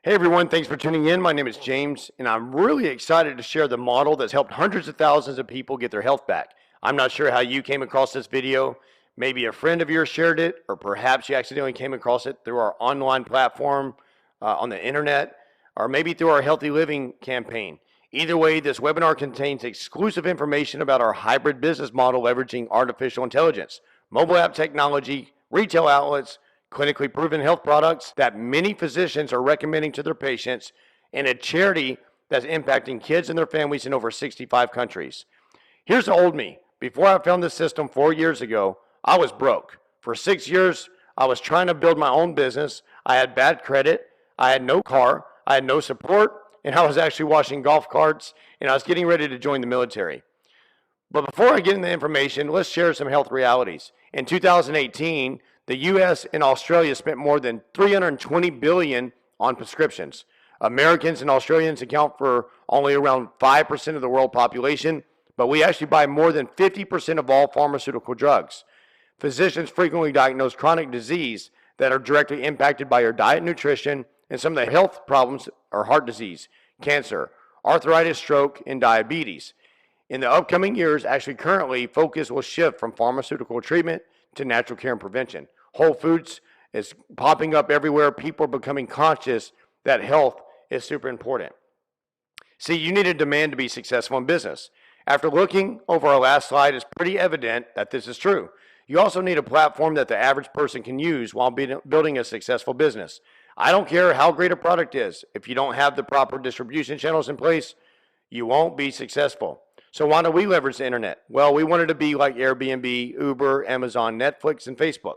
Hey everyone, thanks for tuning in. My name is James, and I'm really excited to share the model that's helped hundreds of thousands of people get their health back. I'm not sure how you came across this video. Maybe a friend of yours shared it, or perhaps you accidentally came across it through our online platform on the internet, or maybe through our Healthy Living campaign. Either way, this webinar contains exclusive information about our hybrid business model leveraging artificial intelligence, mobile app technology, retail outlets, clinically proven health products that many physicians are recommending to their patients, and a charity that's impacting kids and their families in over 65 countries. Here's the old me. Before I found this system 4 years ago, I was broke. For 6 years, I was trying to build my own business. I had bad credit. I had no car. I had no support. And I was actually washing golf carts. And I was getting ready to join the military. But before I get into the information, let's share some health realities. In 2018, the US and Australia spent more than $320 billion on prescriptions. Americans and Australians account for only around 5% of the world population, but we actually buy more than 50% of all pharmaceutical drugs. Physicians frequently diagnose chronic disease that are directly impacted by your diet and nutrition, and some of the health problems are heart disease, cancer, arthritis, stroke, and diabetes. In the upcoming years, actually currently, focus will shift from pharmaceutical treatment to natural care and prevention. Whole Foods is popping up everywhere. People are becoming conscious that health is super important. See, you need a demand to be successful in business. After looking over our last slide, it's pretty evident that this is true. You also need a platform that the average person can use while building a successful business. I don't care how great a product is. If you don't have the proper distribution channels in place, you won't be successful. So why don't we leverage the internet? Well, we wanted to be like Airbnb, Uber, Amazon, Netflix, and Facebook.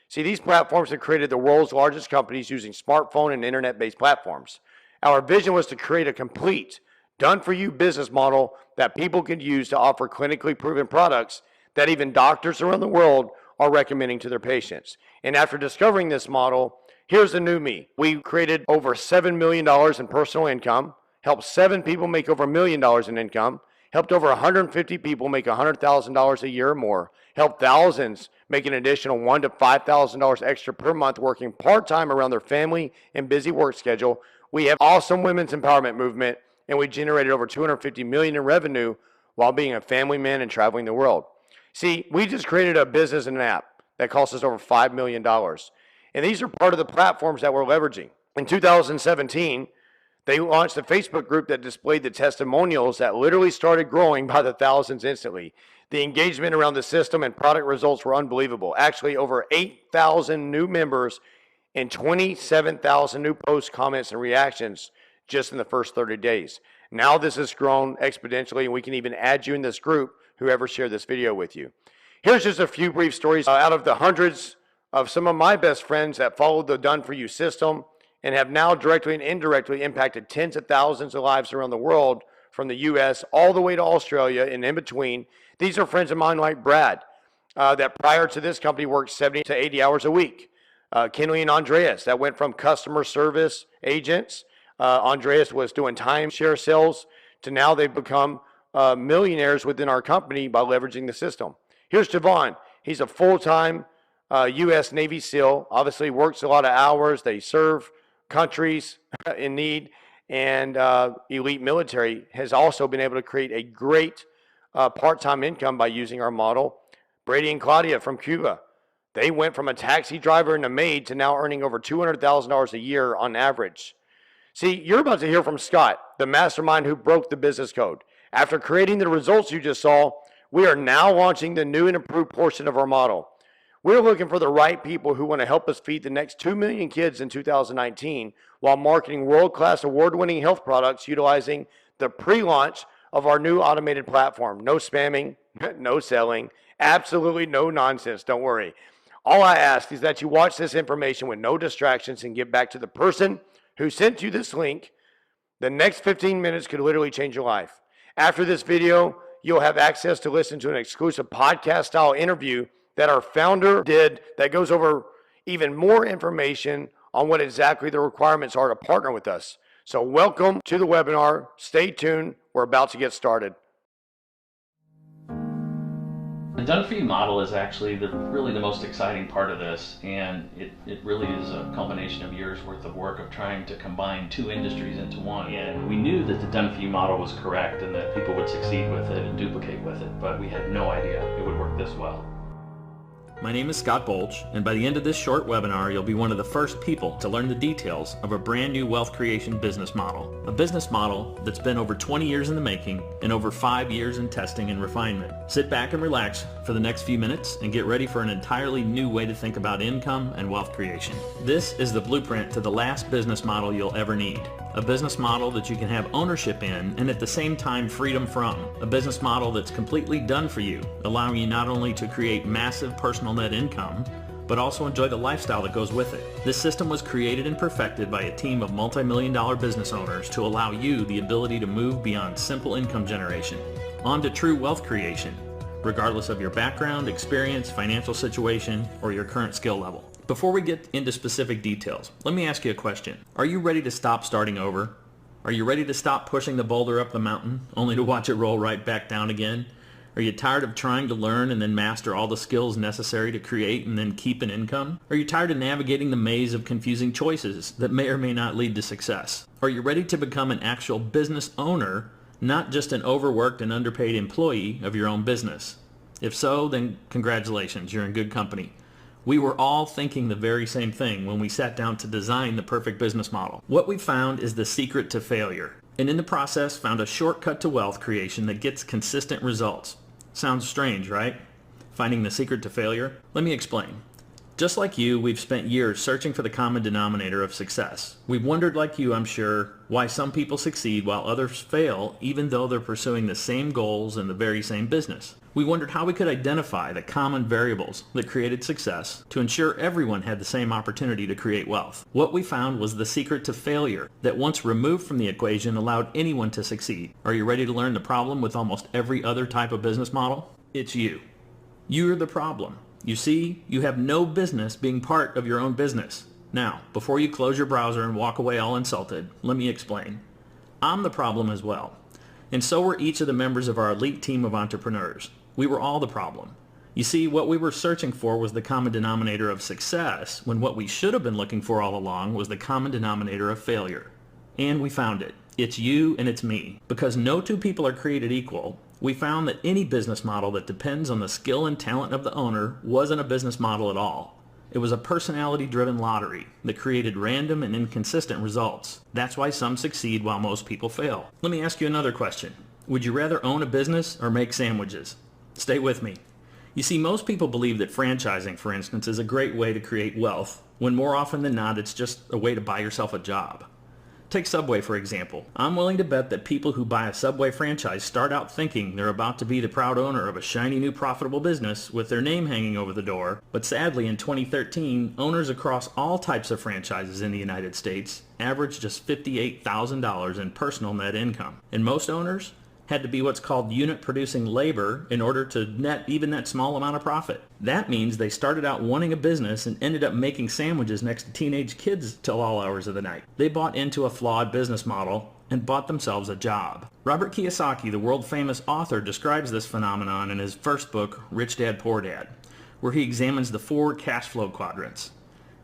See, these platforms have created the world's largest companies using smartphone and internet-based platforms. Our vision was to create a complete, done-for-you business model that people could use to offer clinically proven products that even doctors around the world are recommending to their patients. And after discovering this model, here's the new me. We created over $7 million in personal income, helped 7 people make over $1 million in income, helped over 150 people make $100,000 a year or more, helped thousands make an additional $1,000 to $5,000 extra per month working part-time around their family and busy work schedule. We have awesome women's empowerment movement, and we generated over $250 million in revenue while being a family man and traveling the world. See, we just created a business and an app that cost us over $5 million. And these are part of the platforms that we're leveraging. In 2017, they launched a Facebook group that displayed the testimonials that literally started growing by the thousands instantly. The engagement around the system and product results were unbelievable. Actually, over 8,000 new members and 27,000 new posts, comments, and reactions just in the first 30 days. Now this has grown exponentially, and we can even add you in this group, whoever shared this video with you. Here's just a few brief stories out of the hundreds of some of my best friends that followed the Done For You system and have now directly and indirectly impacted tens of thousands of lives around the world, from the US all the way to Australia and in between. These are friends of mine like Brad, that prior to this company worked 70 to 80 hours a week. Kenley and Andreas, that went from customer service agents. Andreas was doing timeshare sales to now they've become millionaires within our company by leveraging the system. Here's Javon. He's a full-time U.S. Navy SEAL, obviously works a lot of hours. They serve countries in need, and elite military, has also been able to create a great part-time income by using our model. Brady and Claudia from Cuba, they went from a taxi driver and a maid to now earning over $200,000 a year on average. See, you're about to hear from Scott, the mastermind who broke the business code. After creating the results you just saw, we are now launching the new and improved portion of our model. We're looking for the right people who want to help us feed the next 2 million kids in 2019 while marketing world-class award-winning health products utilizing the pre-launch of our new automated platform. No spamming, no selling, absolutely no nonsense, don't worry. All I ask is that you watch this information with no distractions and get back to the person who sent you this link. The next 15 minutes could literally change your life. After this video, you'll have access to listen to an exclusive podcast-style interview that our founder did that goes over even more information on what exactly the requirements are to partner with us. So welcome to the webinar. Stay tuned. We're about to get started. The done for you model is actually really the most exciting part of this, and it really is a culmination of years worth of work of trying to combine two industries into one. And we knew that the done for you model was correct and that people would succeed with it and duplicate with it, but we had no idea it would work this well. My name is Scott Bolch, and by the end of this short webinar, you'll be one of the first people to learn the details of a brand new wealth creation business model. A business model that's been over 20 years in the making and over 5 years in testing and refinement. Sit back and relax for the next few minutes and get ready for an entirely new way to think about income and wealth creation. This is the blueprint to the last business model you'll ever need. A business model that you can have ownership in and at the same time freedom from. A business model that's completely done for you, allowing you not only to create massive personal net income, but also enjoy the lifestyle that goes with it. This system was created and perfected by a team of multi-million-dollar business owners to allow you the ability to move beyond simple income generation on to true wealth creation, regardless of your background, experience, financial situation, or your current skill level. Before we get into specific details, let me ask you a question. Are you ready to stop starting over? Are you ready to stop pushing the boulder up the mountain, only to watch it roll right back down again? Are you tired of trying to learn and then master all the skills necessary to create and then keep an income? Are you tired of navigating the maze of confusing choices that may or may not lead to success? Are you ready to become an actual business owner, not just an overworked and underpaid employee of your own business? If so, then congratulations, you're in good company. We were all thinking the very same thing when we sat down to design the perfect business model. What we found is the secret to failure, and in the process found a shortcut to wealth creation that gets consistent results. Sounds strange, right? Finding the secret to failure? Let me explain. Just like you, we've spent years searching for the common denominator of success. We've wondered, like you, I'm sure, why some people succeed while others fail, even though they're pursuing the same goals in the very same business. We wondered how we could identify the common variables that created success to ensure everyone had the same opportunity to create wealth. What we found was the secret to failure that once removed from the equation allowed anyone to succeed. Are you ready to learn the problem with almost every other type of business model? It's you. You're the problem. You see, you have no business being part of your own business. Now, before you close your browser and walk away all insulted, let me explain. I'm the problem as well. And so were each of the members of our elite team of entrepreneurs. We were all the problem. You see, what we were searching for was the common denominator of success, when what we should have been looking for all along was the common denominator of failure. And we found it. It's you and it's me. Because no two people are created equal, we found that any business model that depends on the skill and talent of the owner wasn't a business model at all. It was a personality-driven lottery that created random and inconsistent results. That's why some succeed while most people fail. Let me ask you another question. Would you rather own a business or make sandwiches? Stay with me. You see, most people believe that franchising, for instance, is a great way to create wealth, when more often than not it's just a way to buy yourself a job. Take Subway, for example. I'm willing to bet that people who buy a Subway franchise start out thinking they're about to be the proud owner of a shiny new profitable business with their name hanging over the door, but sadly in 2013, owners across all types of franchises in the United States averaged just $58,000 in personal net income. And most owners had to be what's called unit producing labor in order to net even that small amount of profit. That means they started out wanting a business and ended up making sandwiches next to teenage kids till all hours of the night. They bought into a flawed business model and bought themselves a job. Robert Kiyosaki, the world famous author, describes this phenomenon in his first book, Rich Dad Poor Dad, where he examines the 4 cash flow quadrants.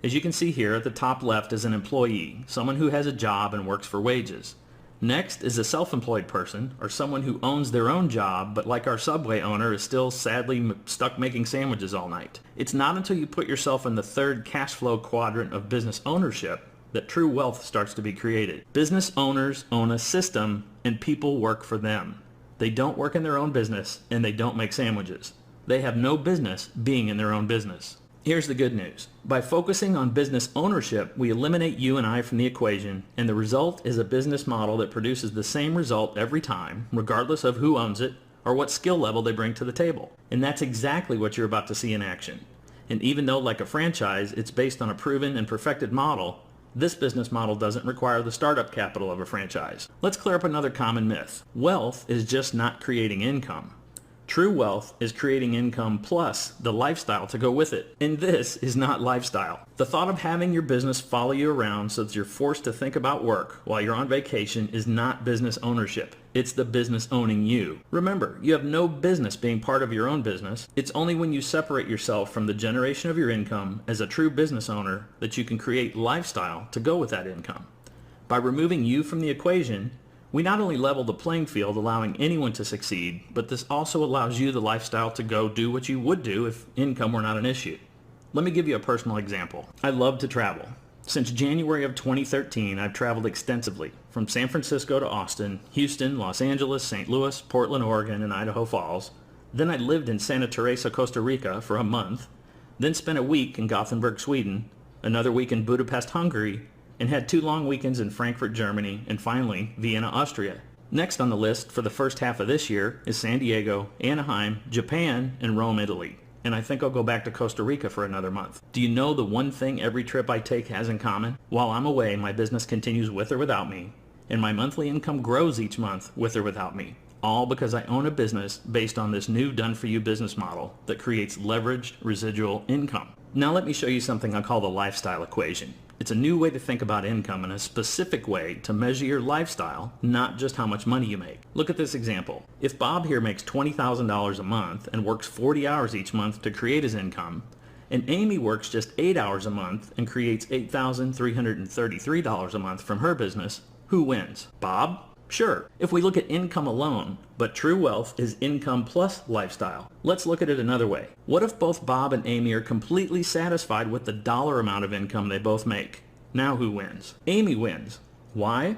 As you can see here, at the top left is an employee, someone who has a job and works for wages. Next is a self-employed person, or someone who owns their own job, but like our Subway owner is still sadly stuck making sandwiches all night. It's not until you put yourself in the 3rd cash flow quadrant of business ownership that true wealth starts to be created. Business owners own a system, and people work for them. They don't work in their own business, and they don't make sandwiches. They have no business being in their own business. Here's the good news. By focusing on business ownership, we eliminate you and I from the equation, and the result is a business model that produces the same result every time, regardless of who owns it or what skill level they bring to the table. And that's exactly what you're about to see in action. And even though, like a franchise, it's based on a proven and perfected model, this business model doesn't require the startup capital of a franchise. Let's clear up another common myth. Wealth is just not creating income. True wealth is creating income plus the lifestyle to go with it. And this is not lifestyle. The thought of having your business follow you around so that you're forced to think about work while you're on vacation is not business ownership. It's the business owning you. Remember, you have no business being part of your own business. It's only when you separate yourself from the generation of your income as a true business owner that you can create lifestyle to go with that income. By removing you from the equation, we not only level the playing field, allowing anyone to succeed, but this also allows you the lifestyle to go do what you would do if income were not an issue. Let me give you a personal example. I love to travel. Since January of 2013, I've traveled extensively, from San Francisco to Austin, Houston, Los Angeles, St. Louis, Portland, Oregon, and Idaho Falls. Then I lived in Santa Teresa, Costa Rica for a month, then spent a week in Gothenburg, Sweden, another week in Budapest, Hungary, and had 2 long weekends in Frankfurt, Germany, and finally, Vienna, Austria. Next on the list for the first half of this year is San Diego, Anaheim, Japan, and Rome, Italy. And I think I'll go back to Costa Rica for another month. Do you know the one thing every trip I take has in common? While I'm away, my business continues with or without me, and my monthly income grows each month with or without me. All because I own a business based on this new done-for-you business model that creates leveraged residual income. Now let me show you something I call the lifestyle equation. It's a new way to think about income and a specific way to measure your lifestyle, not just how much money you make. Look at this example. If Bob here makes $20,000 a month and works 40 hours each month to create his income, and Amy works just 8 hours a month and creates $8,333 a month from her business, who wins? Bob? Sure, if we look at income alone, but true wealth is income plus lifestyle. Let's look at it another way. What if both Bob and Amy are completely satisfied with the dollar amount of income they both make? Now who wins? Amy wins. Why?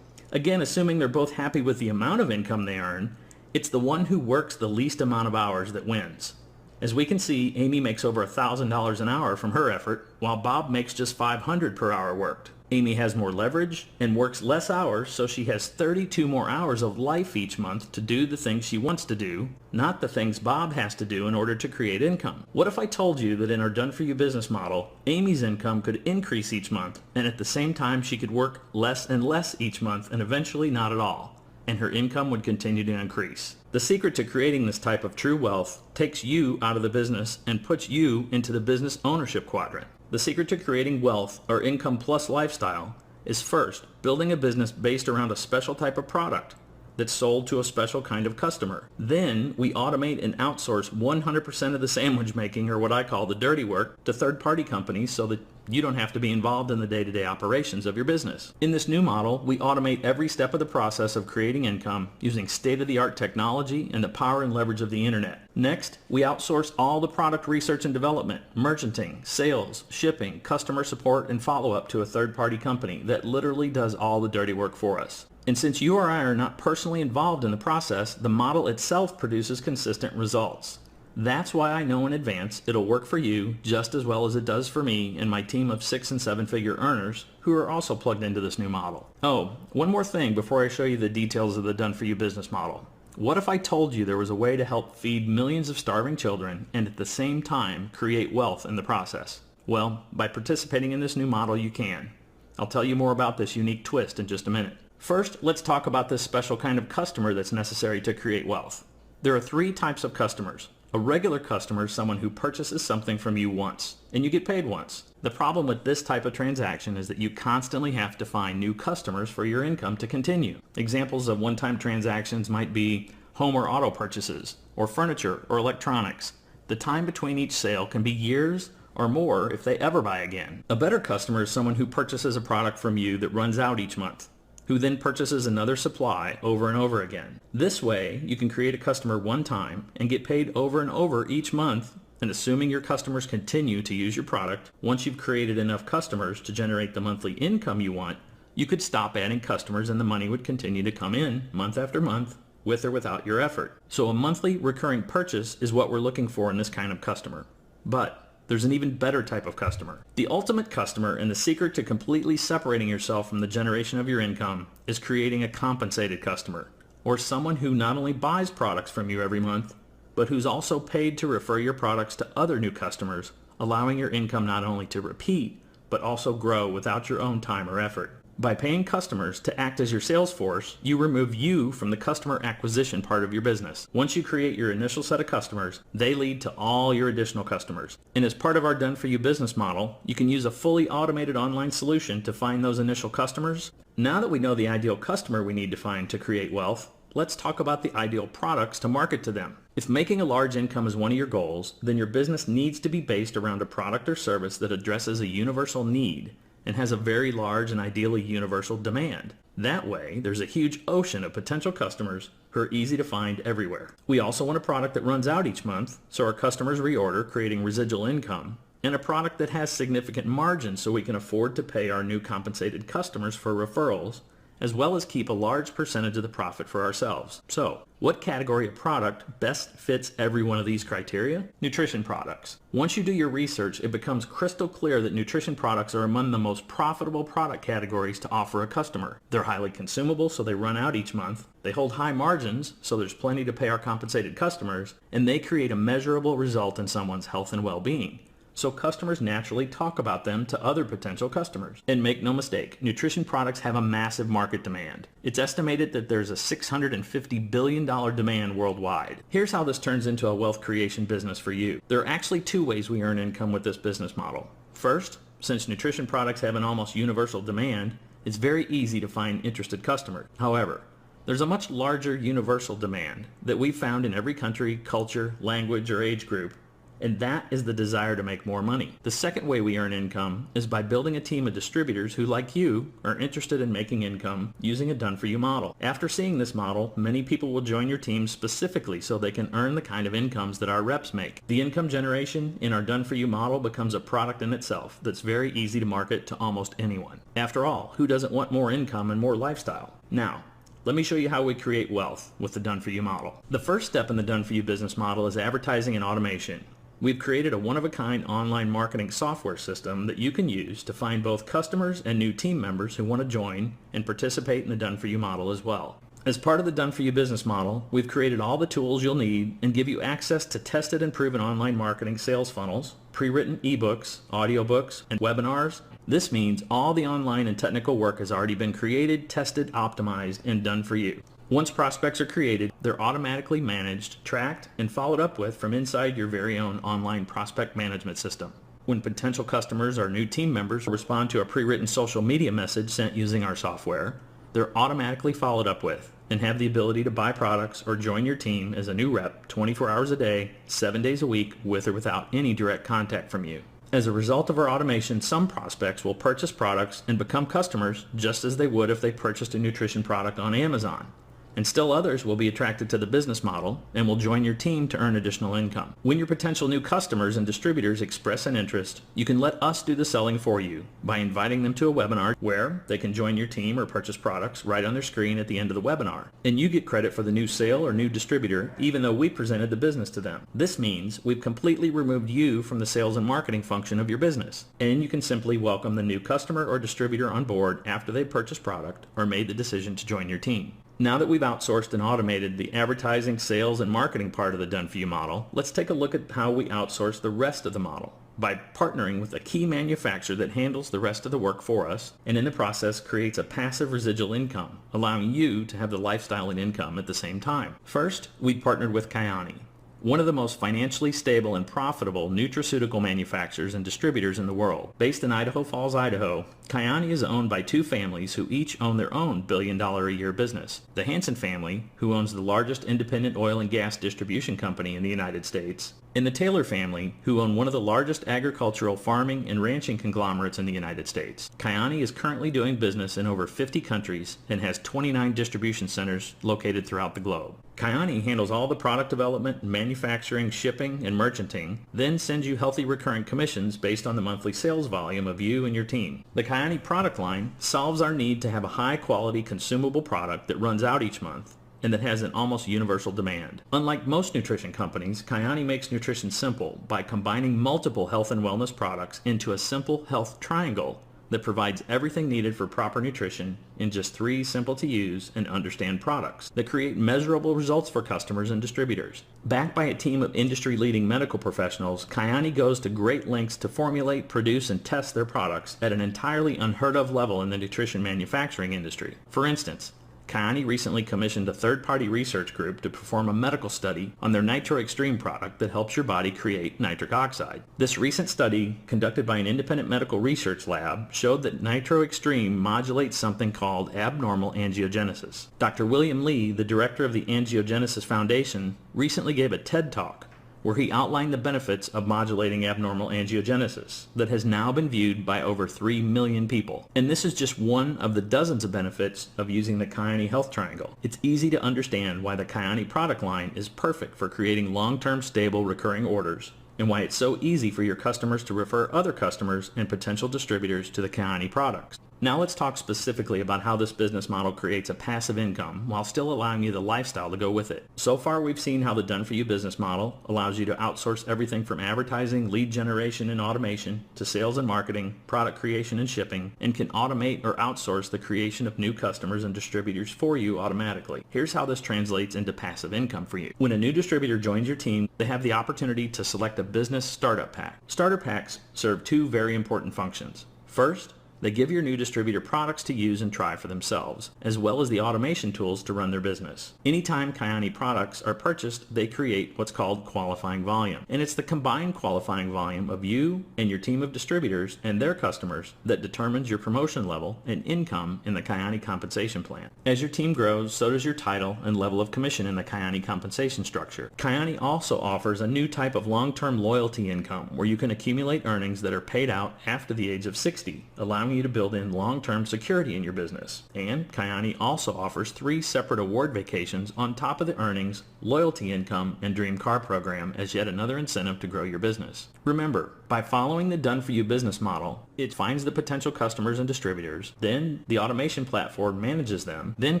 Again, assuming they're both happy with the amount of income they earn, it's the one who works the least amount of hours that wins. As we can see, Amy makes over $1,000 an hour from her effort, while Bob makes just $500 per hour worked. Amy has more leverage and works less hours, so she has 32 more hours of life each month to do the things she wants to do, not the things Bob has to do in order to create income. What if I told you that in our done-for-you business model, Amy's income could increase each month, and at the same time she could work less and less each month and eventually not at all, and her income would continue to increase? The secret to creating this type of true wealth takes you out of the business and puts you into the business ownership quadrant. The secret to creating wealth or income plus lifestyle is first building a business based around a special type of product that's sold to a special kind of customer. Then we automate and outsource 100% of the sandwich making, or what I call the dirty work, to third-party companies so that you don't have to be involved in the day-to-day operations of your business. In this new model, we automate every step of the process of creating income using state-of-the-art technology and the power and leverage of the internet. Next, we outsource all the product research and development, merchanting, sales, shipping, customer support, and follow-up to a third-party company that literally does all the dirty work for us. And since you or I are not personally involved in the process, the model itself produces consistent results. That's why I know in advance it'll work for you just as well as it does for me and my team of 6- and 7-figure earners who are also plugged into this new model. Oh, one more thing before I show you the details of the done-for-you business model. What if I told you there was a way to help feed millions of starving children and at the same time create wealth in the process? Well, by participating in this new model you can. I'll tell you more about this unique twist in just a minute. First, let's talk about this special kind of customer that's necessary to create wealth. There are 3 types of customers. A regular customer is someone who purchases something from you once, and you get paid once. The problem with this type of transaction is that you constantly have to find new customers for your income to continue. Examples of one-time transactions might be home or auto purchases, or furniture or electronics. The time between each sale can be years or more if they ever buy again. A better customer is someone who purchases a product from you that runs out each month, who then purchases another supply over and over again. This way, you can create a customer one time and get paid over and over each month, and assuming your customers continue to use your product, once you've created enough customers to generate the monthly income you want, you could stop adding customers and the money would continue to come in month after month, with or without your effort. So a monthly recurring purchase is what we're looking for in this kind of customer. But there's an even better type of customer. The ultimate customer and the secret to completely separating yourself from the generation of your income is creating a compensated customer, or someone who not only buys products from you every month, but who's also paid to refer your products to other new customers, allowing your income not only to repeat, but also grow without your own time or effort. By paying customers to act as your sales force, you remove you from the customer acquisition part of your business. Once you create your initial set of customers, they lead to all your additional customers. And as part of our done-for-you business model, you can use a fully automated online solution to find those initial customers. Now that we know the ideal customer we need to find to create wealth, let's talk about the ideal products to market to them. If making a large income is one of your goals, then your business needs to be based around a product or service that addresses a universal need and has a very large and ideally universal demand. That way, there's a huge ocean of potential customers who are easy to find everywhere. We also want a product that runs out each month so our customers reorder, creating residual income, and a product that has significant margins so we can afford to pay our new compensated customers for referrals, as well as keep a large percentage of the profit for ourselves. So, what category of product best fits every one of these criteria? Nutrition products. Once you do your research, it becomes crystal clear that nutrition products are among the most profitable product categories to offer a customer. They're highly consumable, so they run out each month. They hold high margins, so there's plenty to pay our compensated customers, and they create a measurable result in someone's health and well-being. So customers naturally talk about them to other potential customers. And make no mistake, nutrition products have a massive market demand. It's estimated that there's a $650 billion demand worldwide. Here's how this turns into a wealth creation business for you. There are actually two ways we earn income with this business model. First, since nutrition products have an almost universal demand, it's very easy to find interested customers. However, there's a much larger universal demand that we've found in every country, culture, language, or age group, and that is the desire to make more money. The second way we earn income is by building a team of distributors who, like you, are interested in making income using a done-for-you model. After seeing this model, many people will join your team specifically so they can earn the kind of incomes that our reps make. The income generation in our done-for-you model becomes a product in itself that's very easy to market to almost anyone. After all, who doesn't want more income and more lifestyle? Now, let me show you how we create wealth with the done-for-you model. The first step in the done-for-you business model is advertising and automation. We've created a one-of-a-kind online marketing software system that you can use to find both customers and new team members who want to join and participate in the done-for-you model as well. As part of the done-for-you business model, we've created all the tools you'll need and give you access to tested and proven online marketing sales funnels, pre-written ebooks, audiobooks, and webinars. This means all the online and technical work has already been created, tested, optimized, and done for you. Once prospects are created, they're automatically managed, tracked, and followed up with from inside your very own online prospect management system. When potential customers or new team members respond to a pre-written social media message sent using our software, they're automatically followed up with and have the ability to buy products or join your team as a new rep 24 hours a day, 7 days a week, with or without any direct contact from you. As a result of our automation, some prospects will purchase products and become customers just as they would if they purchased a nutrition product on Amazon. And still others will be attracted to the business model and will join your team to earn additional income. When your potential new customers and distributors express an interest, you can let us do the selling for you by inviting them to a webinar where they can join your team or purchase products right on their screen at the end of the webinar. And you get credit for the new sale or new distributor even though we presented the business to them. This means we've completely removed you from the sales and marketing function of your business. And you can simply welcome the new customer or distributor on board after they purchase product or made the decision to join your team. Now that we've outsourced and automated the advertising, sales, and marketing part of the done-for-you model, let's take a look at how we outsource the rest of the model by partnering with a key manufacturer that handles the rest of the work for us and in the process creates a passive residual income, allowing you to have the lifestyle and income at the same time. First, we partnered with Kyani, one of the most financially stable and profitable nutraceutical manufacturers and distributors in the world. Based in Idaho Falls, Idaho, Kyani is owned by two families who each own their own billion-dollar-a-year business. The Hansen family, who owns the largest independent oil and gas distribution company in the United States, and the Taylor family, who own one of the largest agricultural farming and ranching conglomerates in the United States. Kyani is currently doing business in over 50 countries and has 29 distribution centers located throughout the globe. Kyani handles all the product development, manufacturing, shipping, and merchanting, then sends you healthy recurring commissions based on the monthly sales volume of you and your team. The Kyani product line solves our need to have a high-quality consumable product that runs out each month and that has an almost universal demand. Unlike most nutrition companies, Kyani makes nutrition simple by combining multiple health and wellness products into a simple health triangle that provides everything needed for proper nutrition in just 3 simple to use and understand products that create measurable results for customers and distributors. Backed by a team of industry-leading medical professionals, Kyani goes to great lengths to formulate, produce, and test their products at an entirely unheard of level in the nutrition manufacturing industry. For instance, Kyani recently commissioned a third-party research group to perform a medical study on their Nitro Extreme product that helps your body create nitric oxide. This recent study, conducted by an independent medical research lab, showed that Nitro Extreme modulates something called abnormal angiogenesis. Dr. William Lee, the director of the Angiogenesis Foundation, recently gave a TED Talk where he outlined the benefits of modulating abnormal angiogenesis that has now been viewed by over 3 million people. And this is just one of the dozens of benefits of using the Kyani Health Triangle. It's easy to understand why the Kyani product line is perfect for creating long-term stable recurring orders, and why it's so easy for your customers to refer other customers and potential distributors to the Kyani products. Now let's talk specifically about how this business model creates a passive income while still allowing you the lifestyle to go with it. So far we've seen how the done-for-you business model allows you to outsource everything from advertising, lead generation and automation, to sales and marketing, product creation and shipping, and can automate or outsource the creation of new customers and distributors for you automatically. Here's how this translates into passive income for you. When a new distributor joins your team, they have the opportunity to select a business startup pack. Starter packs serve 2 very important functions. First, they give your new distributor products to use and try for themselves, as well as the automation tools to run their business. Anytime Kyani products are purchased, they create what's called qualifying volume. And it's the combined qualifying volume of you and your team of distributors and their customers that determines your promotion level and income in the Kyani compensation plan. As your team grows, so does your title and level of commission in the Kyani compensation structure. Kyani also offers a new type of long-term loyalty income where you can accumulate earnings that are paid out after the age of 60, allowing you to build in long-term security in your business. And Kyani also offers 3 separate award vacations on top of the earnings, loyalty income, and Dream Car program as yet another incentive to grow your business. Remember, by following the done-for-you business model, it finds the potential customers and distributors, then the automation platform manages them, then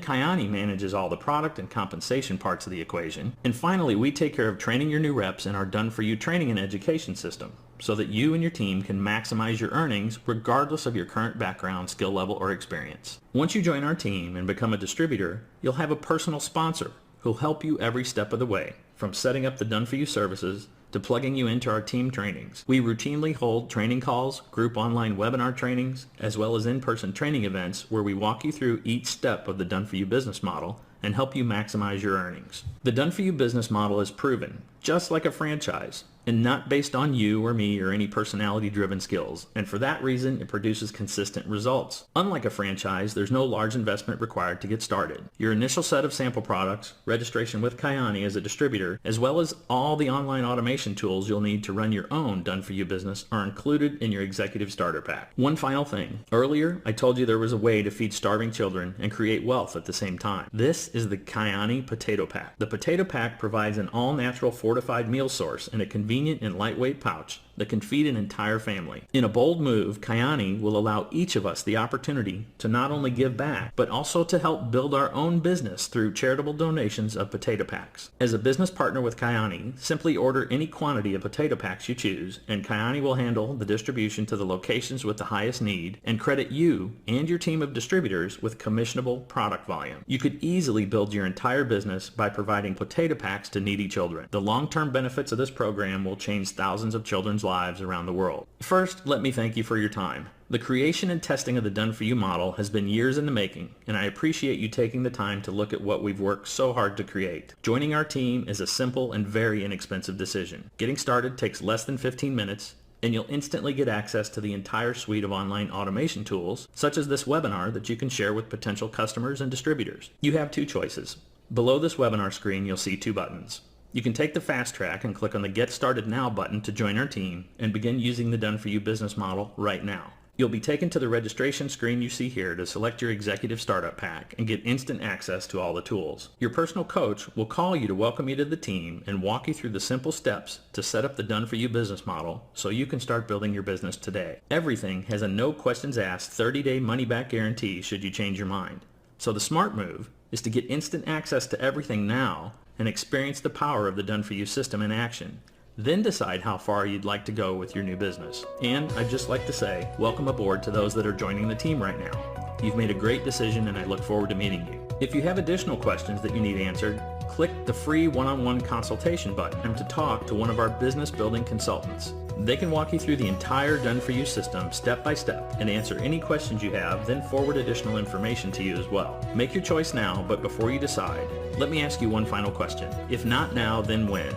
Kyani manages all the product and compensation parts of the equation, and finally we take care of training your new reps in our done-for-you training and education system, so that you and your team can maximize your earnings regardless of your current background, skill level, or experience. Once you join our team and become a distributor, you'll have a personal sponsor who'll help you every step of the way, from setting up the done-for-you services to plugging you into our team trainings. We routinely hold training calls, group online webinar trainings, as well as in-person training events where we walk you through each step of the done-for-you business model and help you maximize your earnings. The done-for-you business model is proven, just like a franchise, and not based on you or me or any personality-driven skills, and for that reason it produces consistent results. Unlike a franchise, there's no large investment required to get started. Your initial set of sample products, registration with Kyani as a distributor, as well as all the online automation tools you'll need to run your own done-for-you business are included in your executive starter pack. One final thing. Earlier, I told you there was a way to feed starving children and create wealth at the same time. This is the Kyani Potato Pack. The Potato Pack provides an all-natural fortified meal source in a convenient and lightweight pouch that can feed an entire family. In a bold move, Kyani will allow each of us the opportunity to not only give back, but also to help build our own business through charitable donations of potato packs. As a business partner with Kyani, simply order any quantity of potato packs you choose, and Kyani will handle the distribution to the locations with the highest need and credit you and your team of distributors with commissionable product volume. You could easily build your entire business by providing potato packs to needy children. The long-term benefits of this program will change thousands of children's lives around the world. First, let me thank you for your time. The creation and testing of the done-for-you model has been years in the making, and I appreciate you taking the time to look at what we've worked so hard to create. Joining our team is a simple and very inexpensive decision. Getting started takes less than 15 minutes, and you'll instantly get access to the entire suite of online automation tools, such as this webinar that you can share with potential customers and distributors. You have 2 choices. Below this webinar screen, you'll see 2 buttons. You can take the fast track and click on the Get Started Now button to join our team and begin using the done-for-you business model right now. You'll be taken to the registration screen you see here to select your executive startup pack and get instant access to all the tools. Your personal coach will call you to welcome you to the team and walk you through the simple steps to set up the done-for-you business model so you can start building your business today. Everything has a no questions asked 30-day money-back guarantee should you change your mind. So the smart move is to get instant access to everything now and experience the power of the done-for-you system in action. Then decide how far you'd like to go with your new business. And I'd just like to say, welcome aboard to those that are joining the team right now. You've made a great decision and I look forward to meeting you. If you have additional questions that you need answered, click the free one-on-one consultation button to talk to one of our business building consultants. They can walk you through the entire done-for-you system step by step and answer any questions you have, then forward additional information to you as well. Make your choice now, but before you decide, let me ask you one final question. If not now, then when?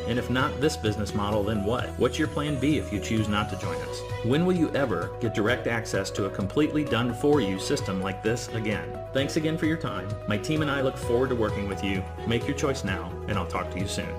And if not this business model, then what? What's your plan B if you choose not to join us? When will you ever get direct access to a completely done-for-you system like this again? Thanks again for your time. My team and I look forward to working with you. Make your choice now, and I'll talk to you soon.